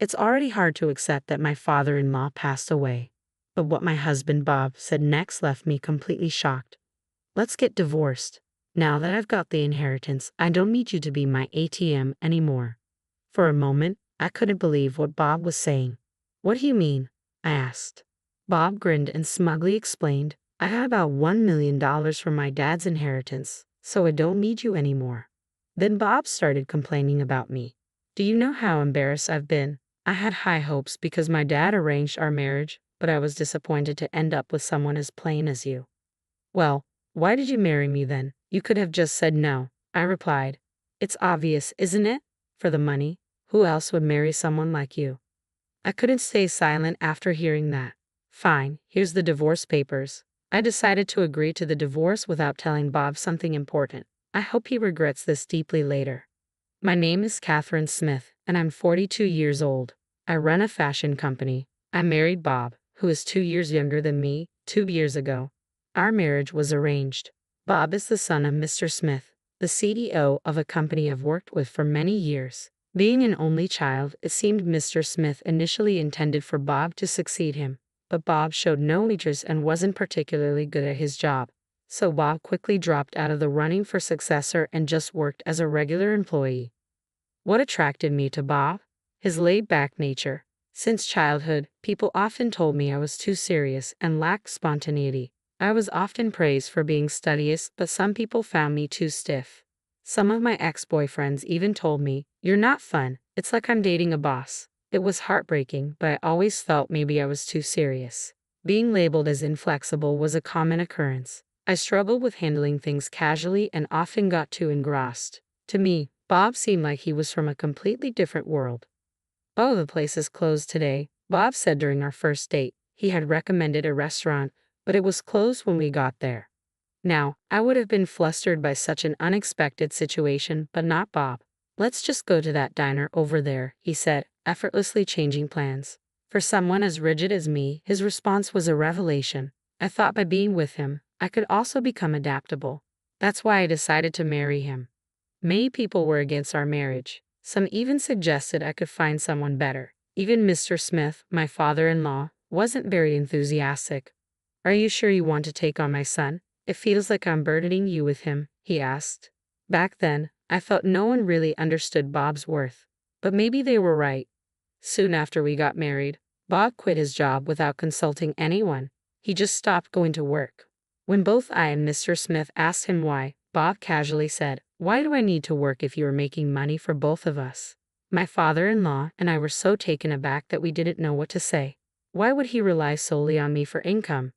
It's already hard to accept that my father-in-law passed away. But what my husband Bob said next left me completely shocked. Let's get divorced. Now that I've got the inheritance, I don't need you to be my ATM anymore. For a moment, I couldn't believe what Bob was saying. What do you mean? I asked. Bob grinned and smugly explained, I have about $1 million from my dad's inheritance, so I don't need you anymore. Then Bob started complaining about me. Do you know how embarrassed I've been? I had high hopes because my dad arranged our marriage, but I was disappointed to end up with someone as plain as you. Well, why did you marry me then? You could have just said no, I replied. It's obvious, isn't it? For the money. Who else would marry someone like you? I couldn't stay silent after hearing that. Fine, here's the divorce papers. I decided to agree to the divorce without telling Bob something important. I hope he regrets this deeply later. My name is Catherine Smith, and I'm 42 years old. I run a fashion company. I married Bob, who is 2 years younger than me, 2 years ago. Our marriage was arranged. Bob is the son of Mr. Smith, the CDO of a company I've worked with for many years. Being an only child, it seemed Mr. Smith initially intended for Bob to succeed him, but Bob showed no interest and wasn't particularly good at his job. So Bob quickly dropped out of the running for successor and just worked as a regular employee. What attracted me to Bob? His laid-back nature. Since childhood, people often told me I was too serious and lacked spontaneity. I was often praised for being studious, but some people found me too stiff. Some of my ex-boyfriends even told me, "You're not fun, it's like I'm dating a boss." It was heartbreaking, but I always felt maybe I was too serious. Being labeled as inflexible was a common occurrence. I struggled with handling things casually and often got too engrossed. To me, Bob seemed like he was from a completely different world. "Oh, the place is closed today," Bob said during our first date. He had recommended a restaurant, but it was closed when we got there. Now, I would have been flustered by such an unexpected situation, but not Bob. "Let's just go to that diner over there," he said, effortlessly changing plans. For someone as rigid as me, his response was a revelation. I thought by being with him, I could also become adaptable. That's why I decided to marry him. Many people were against our marriage. Some even suggested I could find someone better. Even Mr. Smith, my father-in-law, wasn't very enthusiastic. "Are you sure you want to take on my son? It feels like I'm burdening you with him," he asked. Back then, I felt no one really understood Bob's worth. But maybe they were right. Soon after we got married, Bob quit his job without consulting anyone. He just stopped going to work. When both I and Mr. Smith asked him why, Bob casually said, "Why do I need to work if you are making money for both of us?" My father-in-law and I were so taken aback that we didn't know what to say. Why would he rely solely on me for income?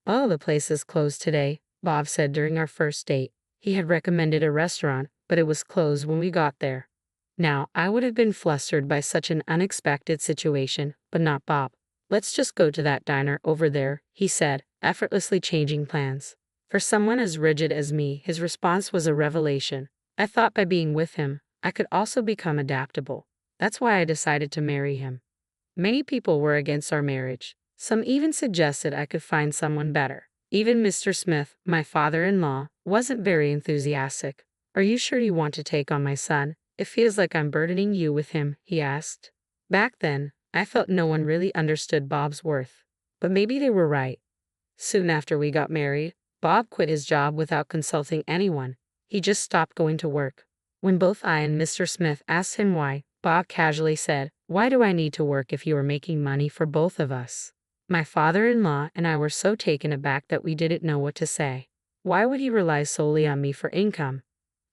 "Oh, the place is closed today," Bob said during our first date. He had recommended a restaurant, but it was closed when we got there. Now, I would have been flustered by such an unexpected situation, but not Bob. "Let's just go to that diner over there," he said, effortlessly changing plans. For someone as rigid as me, his response was a revelation. I thought by being with him, I could also become adaptable. That's why I decided to marry him. Many people were against our marriage. Some even suggested I could find someone better. Even Mr. Smith, my father-in-law, wasn't very enthusiastic. "Are you sure you want to take on my son? It feels like I'm burdening you with him," he asked. Back then, I felt no one really understood Bob's worth. But maybe they were right. Soon after we got married, Bob quit his job without consulting anyone. He just stopped going to work. When both I and Mr. Smith asked him why, Bob casually said, "Why do I need to work if you are making money for both of us?" My father-in-law and I were so taken aback that we didn't know what to say. Why would he rely solely on me for income?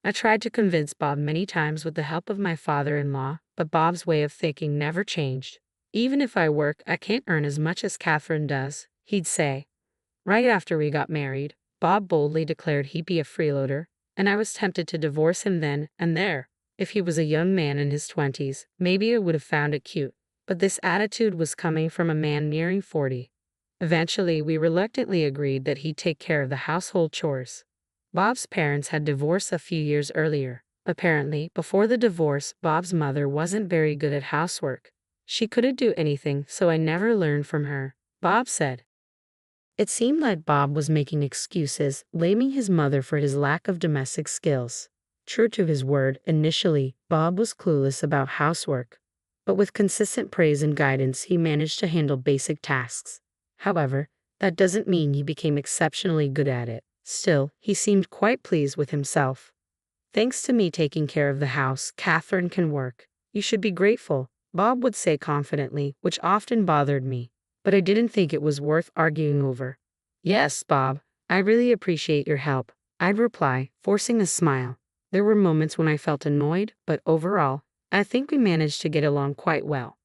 I tried to convince Bob many times with the help of my father-in-law, but Bob's way of thinking never changed. "Even if I work, I can't earn as much as Catherine does," he'd say. Right after we got married, Bob boldly declared he'd be a freeloader, and I was tempted to divorce him then and there. If he was a young man in his 20s, maybe I would have found it cute. But this attitude was coming from a man nearing 40. Eventually, we reluctantly agreed that he'd take care of the household chores. Bob's parents had divorced a few years earlier. Apparently, before the divorce, Bob's mother wasn't very good at housework. She couldn't do anything, so I never learned from her, Bob said. It seemed like Bob was making excuses, blaming his mother for his lack of domestic skills. True to his word, initially, Bob was clueless about housework. but with consistent praise and guidance, he managed to handle basic tasks. However, that doesn't mean he became exceptionally good at it. Still, he seemed quite pleased with himself. Thanks to me taking care of the house, Catherine can work. You should be grateful, Bob would say confidently, which often bothered me. But I didn't think it was worth arguing over. Yes, Bob, I really appreciate your help, I'd reply, forcing a smile. There were moments when I felt annoyed, but overall, I think we managed to get along quite well.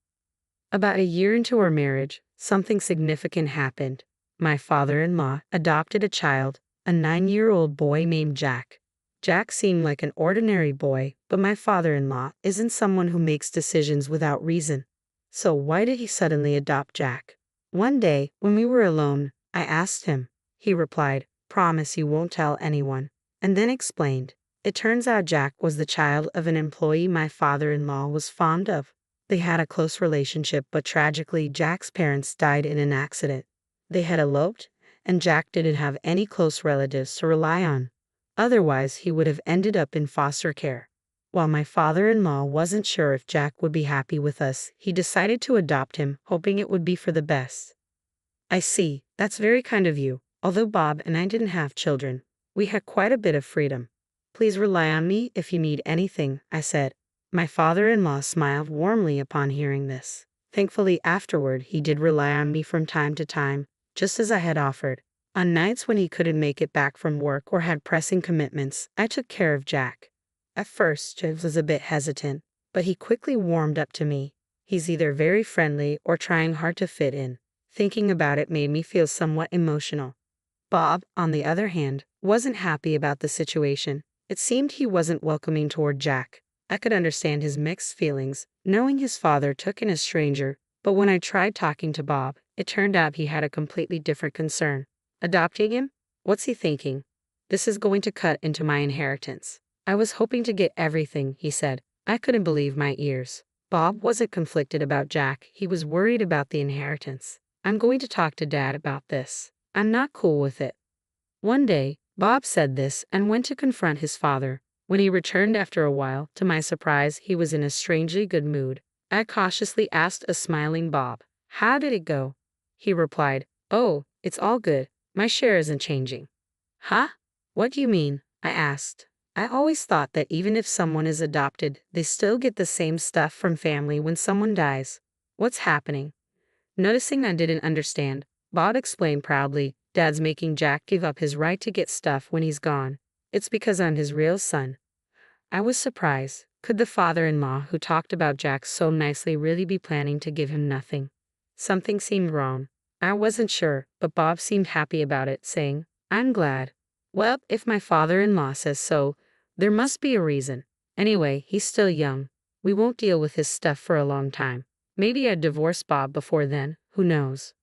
About a year into our marriage, something significant happened. My father-in-law adopted a child, a 9-year-old boy named Jack. Jack seemed like an ordinary boy, but my father-in-law isn't someone who makes decisions without reason. So why did he suddenly adopt Jack? One day, when we were alone, I asked him. He replied, "Promise you won't tell anyone," and then explained. It turns out Jack was the child of an employee my father-in-law was fond of. They had a close relationship, but tragically, Jack's parents died in an accident. They had eloped, and Jack didn't have any close relatives to rely on. Otherwise, he would have ended up in foster care. While my father-in-law wasn't sure if Jack would be happy with us, he decided to adopt him, hoping it would be for the best. I see, that's very kind of you. Although Bob and I didn't have children, we had quite a bit of freedom. Please rely on me if you need anything, I said. My father-in-law smiled warmly upon hearing this. Thankfully, afterward, he did rely on me from time to time, just as I had offered. On nights when he couldn't make it back from work or had pressing commitments, I took care of Jack. At first, James was a bit hesitant, but he quickly warmed up to me. He's either very friendly or trying hard to fit in. Thinking about it made me feel somewhat emotional. Bob, on the other hand, wasn't happy about the situation. It seemed he wasn't welcoming toward Jack. I could understand his mixed feelings, knowing his father took in a stranger, but when I tried talking to Bob, it turned out he had a completely different concern. Adopting him? What's he thinking? This is going to cut into my inheritance. I was hoping to get everything, he said. I couldn't believe my ears. Bob wasn't conflicted about Jack, he was worried about the inheritance. I'm going to talk to Dad about this. I'm not cool with it. One day, Bob said this and went to confront his father. When he returned after a while, to my surprise, he was in a strangely good mood. I cautiously asked a smiling Bob, "How did it go?" He replied, "Oh, it's all good. My share isn't changing." Huh? What do you mean? I asked. I always thought that even if someone is adopted, they still get the same stuff from family when someone dies. What's happening? Noticing I didn't understand, Bob explained proudly, "Dad's making Jack give up his right to get stuff when he's gone. It's because I'm his real son." I was surprised. Could the father-in-law who talked about Jack so nicely really be planning to give him nothing? Something seemed wrong. I wasn't sure, but Bob seemed happy about it, saying, "I'm glad. Well, if my father-in-law says so, there must be a reason. Anyway, he's still young. We won't deal with his stuff for a long time. Maybe I'd divorce Bob before then, who knows?"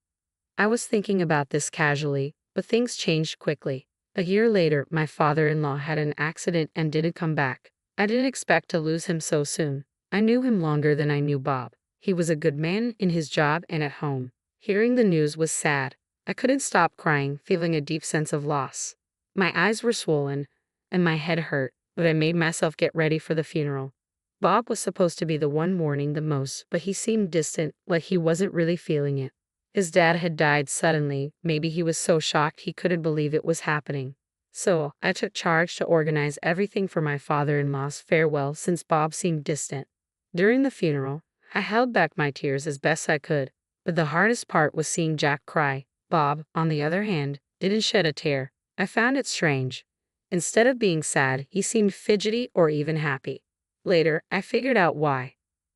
I was thinking about this casually, but things changed quickly. A year later, my father-in-law had an accident and didn't come back. I didn't expect to lose him so soon. I knew him longer than I knew Bob. He was a good man in his job and at home. Hearing the news was sad. I couldn't stop crying, feeling a deep sense of loss. My eyes were swollen, and my head hurt, but I made myself get ready for the funeral. Bob was supposed to be the one mourning the most, but he seemed distant, like he wasn't really feeling it. His dad had died suddenly. Maybe he was so shocked he couldn't believe it was happening. So, I took charge to organize everything for my father-in-law's farewell since Bob seemed distant. During the funeral, I held back my tears as best I could, but the hardest part was seeing Jack cry. Bob, on the other hand, didn't shed a tear. I found it strange. Instead of being sad, he seemed fidgety or even happy. Later, I figured out why.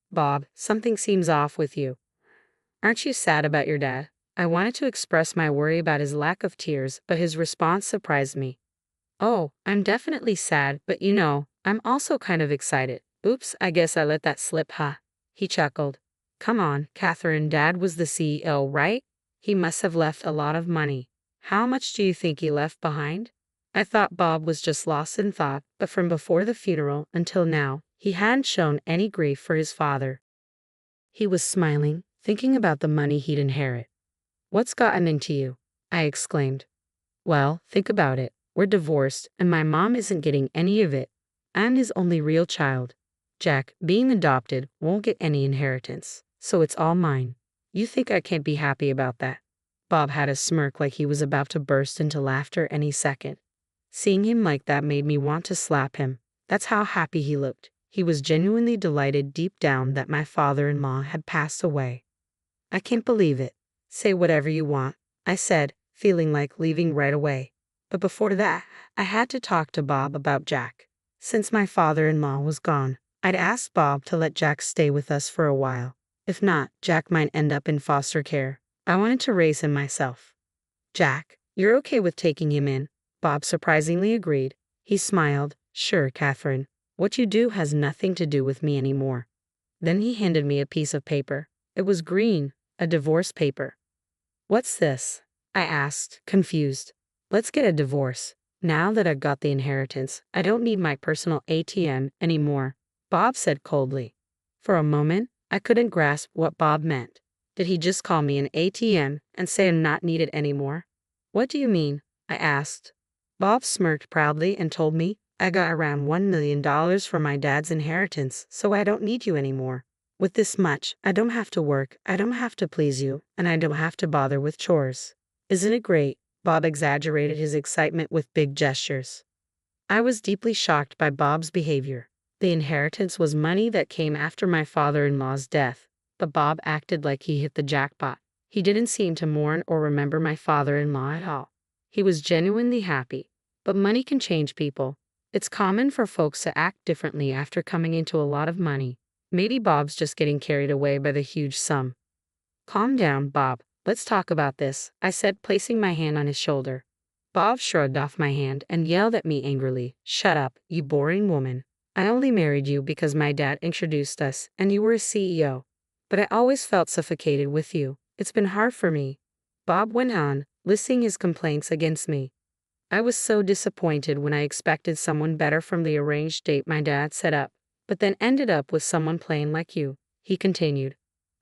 "Bob, something seems off with you. Aren't you sad about your dad?" I wanted to express my worry about his lack of tears, but his response surprised me. "Oh, I'm definitely sad, but I'm also kind of excited." "Oops, I guess I let that slip, huh?" He chuckled. "Come on, Catherine, Dad was the CEO, right? He must have left a lot of money. How much do you think he left behind?" I thought Bob was just lost in thought, but from before the funeral until now, he hadn't shown any grief for his father. He was smiling, thinking about the money he'd inherit. "What's gotten into you?" I exclaimed. "Well, think about it. We're divorced, and my mom isn't getting any of it. I'm his only real child. Jack, being adopted, won't get any inheritance, so it's all mine. You think I can't be happy about that? Bob had a smirk like he was about to burst into laughter any second. Seeing him like that made me want to slap him. That's how happy he looked. He was genuinely delighted deep down that my father-in-law had passed away. I can't believe it. Say whatever you want, I said, feeling like leaving right away. But before that, I had to talk to Bob about Jack. Since my father-in-law was gone, I'd asked Bob to let Jack stay with us for a while. If not, Jack might end up in foster care. I wanted to raise him myself. Jack, you're okay with taking him in? Bob surprisingly agreed. He smiled. Sure, Catherine. What you do has nothing to do with me anymore. Then he handed me a piece of paper. It was green, a divorce paper. What's this? I asked, confused. Let's get a divorce. Now that I've got the inheritance, I don't need my personal ATM anymore, Bob said coldly. For a moment, I couldn't grasp what Bob meant. Did he just call me an ATM and say I'm not needed anymore? What do you mean? I asked. Bob smirked proudly and told me I got around $1 million from my dad's inheritance, so I don't need you anymore. With this much, I don't have to work, I don't have to please you, and I don't have to bother with chores. Isn't it great? Bob exaggerated his excitement with big gestures. I was deeply shocked by Bob's behavior. The inheritance was money that came after my father-in-law's death, but Bob acted like he hit the jackpot. He didn't seem to mourn or remember my father-in-law at all. He was genuinely happy. But money can change people. It's common for folks to act differently after coming into a lot of money. Maybe Bob's just getting carried away by the huge sum. Calm down, Bob. Let's talk about this, I said, placing my hand on his shoulder. Bob shrugged off my hand and yelled at me angrily. Shut up, you boring woman. I only married you because my dad introduced us and you were a CEO. But I always felt suffocated with you. It's been hard for me. Bob went on, listing his complaints against me. I was so disappointed when I expected someone better from the arranged date my dad set up, but then ended up with someone plain like you, he continued.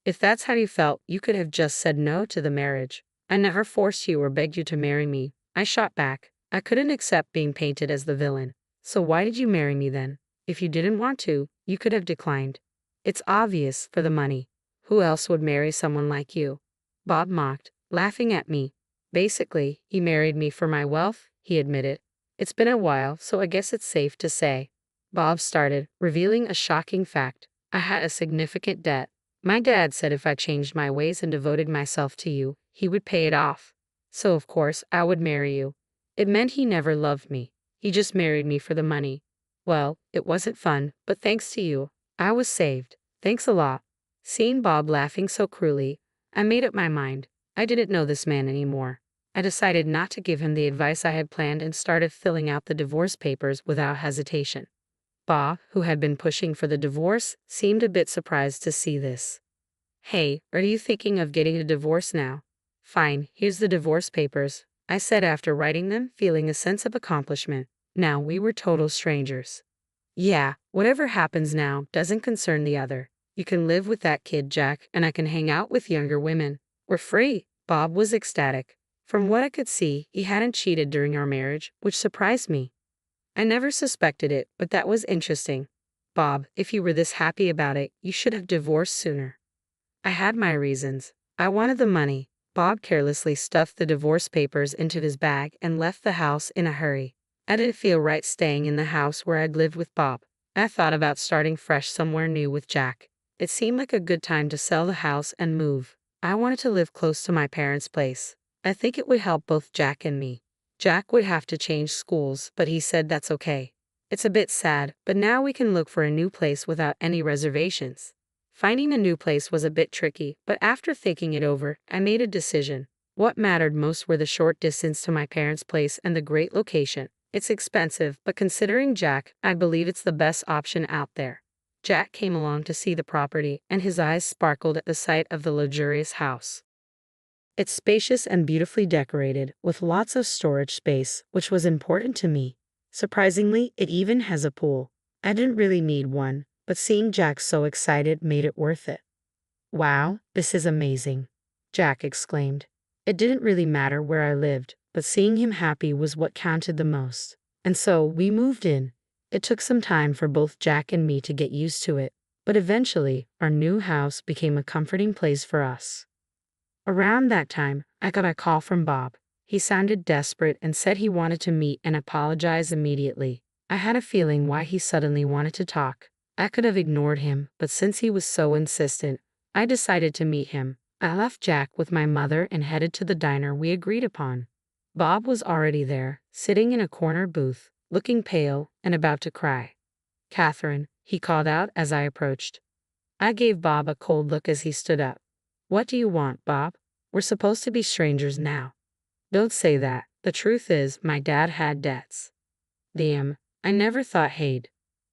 If that's how you felt, you could have just said no to the marriage. I never forced you or begged you to marry me, I shot back. I couldn't accept being painted as the villain. So why did you marry me then? If you didn't want to, you could have declined. It's obvious, for the money. Who else would marry someone like you? Bob mocked, laughing at me. Basically, he married me for my wealth, he admitted. It's been a while, so I guess it's safe to say. Bob started, revealing a shocking fact. I had a significant debt. My dad said if I changed my ways and devoted myself to you, he would pay it off. So of course, I would marry you. It meant he never loved me. He just married me for the money. Well, it wasn't fun, but thanks to you, I was saved. Thanks a lot. Seeing Bob laughing so cruelly, I made up my mind. I didn't know this man anymore. I decided not to give him the advice I had planned and started filling out the divorce papers without hesitation. Bob, who had been pushing for the divorce, seemed a bit surprised to see this. Hey, are you thinking of getting a divorce now? Fine, here's the divorce papers, I said after writing them, feeling a sense of accomplishment. Now we were total strangers. Yeah, whatever happens now doesn't concern the other. You can live with that kid, Jack, and I can hang out with younger women. We're free. Bob was ecstatic. From what I could see, he hadn't cheated during our marriage, which surprised me. I never suspected it, but that was interesting. Bob, if you were this happy about it, you should have divorced sooner. I had my reasons. I wanted the money. Bob carelessly stuffed the divorce papers into his bag and left the house in a hurry. I didn't feel right staying in the house where I'd lived with Bob. I thought about starting fresh somewhere new with Jack. It seemed like a good time to sell the house and move. I wanted to live close to my parents' place. I think it would help both Jack and me. Jack would have to change schools, but he said that's okay. It's a bit sad, but now we can look for a new place without any reservations. Finding a new place was a bit tricky, but after thinking it over, I made a decision. What mattered most were the short distance to my parents' place and the great location. It's expensive, but considering Jack, I believe it's the best option out there. Jack came along to see the property, and his eyes sparkled at the sight of the luxurious house. It's spacious and beautifully decorated, with lots of storage space, which was important to me. Surprisingly, it even has a pool. I didn't really need one, but seeing Jack so excited made it worth it. Wow, this is amazing, Jack exclaimed. It didn't really matter where I lived, but seeing him happy was what counted the most. And so we moved in. It took some time for both Jack and me to get used to it, but eventually, our new house became a comforting place for us. Around that time, I got a call from Bob. He sounded desperate and said he wanted to meet and apologize immediately. I had a feeling why he suddenly wanted to talk. I could have ignored him, but since he was so insistent, I decided to meet him. I left Jack with my mother and headed to the diner we agreed upon. Bob was already there, sitting in a corner booth, looking pale and about to cry. "Catherine," he called out as I approached. I gave Bob a cold look as he stood up. "What do you want, Bob? We're supposed to be strangers now." "Don't say that. The truth is, my dad had debts." "Damn, I never thought he'd."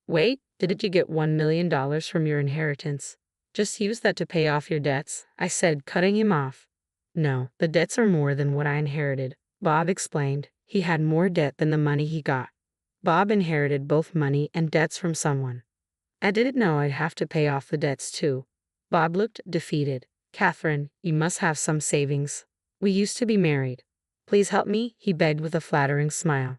"Wait, didn't you get $1 million from your inheritance? Just use that to pay off your debts," I said, cutting him off. "No, the debts are more than what I inherited," Bob explained. He had more debt than the money he got. Bob inherited both money and debts from someone. I didn't know I'd have to pay off the debts too. Bob looked defeated. "Catherine, you must have some savings. We used to be married. Please help me," he begged with a flattering smile.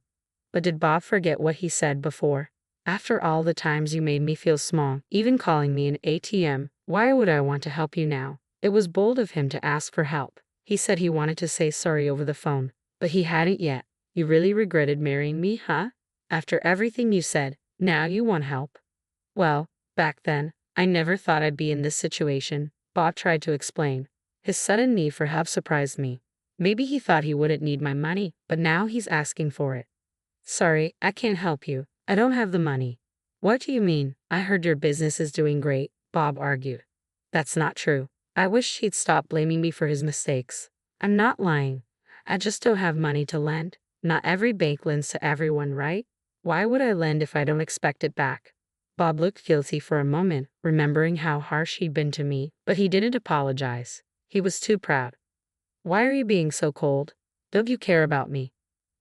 But did Bob forget what he said before? "After all the times you made me feel small, even calling me an ATM, why would I want to help you now?" It was bold of him to ask for help. He said he wanted to say sorry over the phone, but he hadn't yet. "You really regretted marrying me, huh? After everything you said, now you want help?" "Well, back then, I never thought I'd be in this situation," Bob tried to explain. His sudden need for help surprised me. Maybe he thought he wouldn't need my money, but now he's asking for it. "Sorry, I can't help you. I don't have the money." "What do you mean? I heard your business is doing great," Bob argued. "That's not true. I wish he'd stop blaming me for his mistakes." "I'm not lying. I just don't have money to lend. Not every bank lends to everyone, right? Why would I lend if I don't expect it back?" Bob looked guilty for a moment, remembering how harsh he'd been to me, but he didn't apologize. He was too proud. "Why are you being so cold? Don't you care about me?"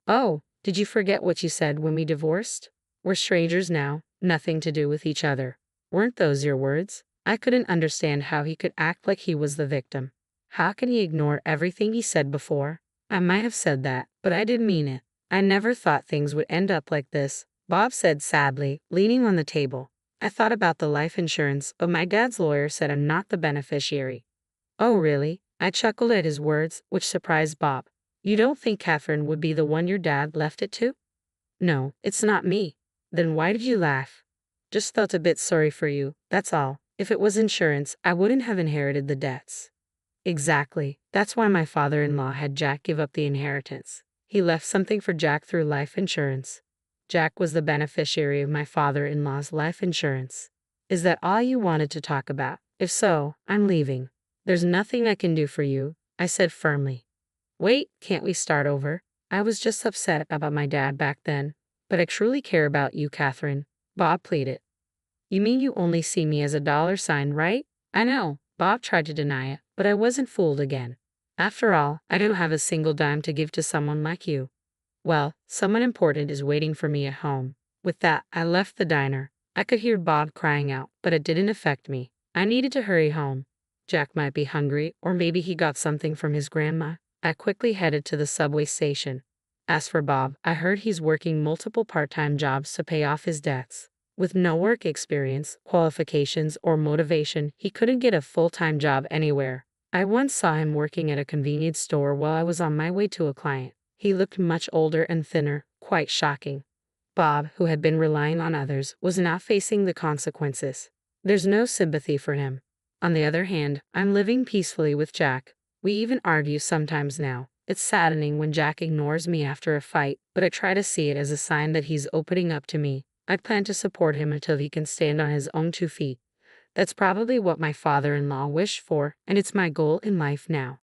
"Oh, did you forget what you said when we divorced? We're strangers now, nothing to do with each other." Weren't those your words? I couldn't understand how he could act like he was the victim. How can he ignore everything he said before? "I might have said that, but I didn't mean it. I never thought things would end up like this," Bob said sadly, leaning on the table. "I thought about the life insurance, but my dad's lawyer said I'm not the beneficiary." "Oh, really?" I chuckled at his words, which surprised Bob. "You don't think Catherine would be the one your dad left it to?" "No, it's not me." "Then why did you laugh?" "Just felt a bit sorry for you, that's all. If it was insurance, I wouldn't have inherited the debts." "Exactly. That's why my father-in-law had Jack give up the inheritance. He left something for Jack through life insurance. Jack was the beneficiary of my father-in-law's life insurance." "Is that all you wanted to talk about? If so, I'm leaving." "There's nothing I can do for you," I said firmly. "Wait, can't we start over? I was just upset about my dad back then, but I truly care about you, Catherine," Bob pleaded. "You mean you only see me as a dollar sign, right?" "I know." Bob tried to deny it, but I wasn't fooled again. "After all, I don't have a single dime to give to someone like you." "Well, someone important is waiting for me at home." With that, I left the diner. I could hear Bob crying out, but it didn't affect me. I needed to hurry home. Jack might be hungry, or maybe he got something from his grandma. I quickly headed to the subway station. As for Bob, I heard he's working multiple part-time jobs to pay off his debts. With no work experience, qualifications, or motivation, he couldn't get a full-time job anywhere. I once saw him working at a convenience store while I was on my way to a client. He looked much older and thinner, quite shocking. Bob, who had been relying on others, was now facing the consequences. There's no sympathy for him. On the other hand, I'm living peacefully with Jack. We even argue sometimes now. It's saddening when Jack ignores me after a fight, but I try to see it as a sign that he's opening up to me. I plan to support him until he can stand on his own 2 feet. That's probably what my father-in-law wished for, and it's my goal in life now.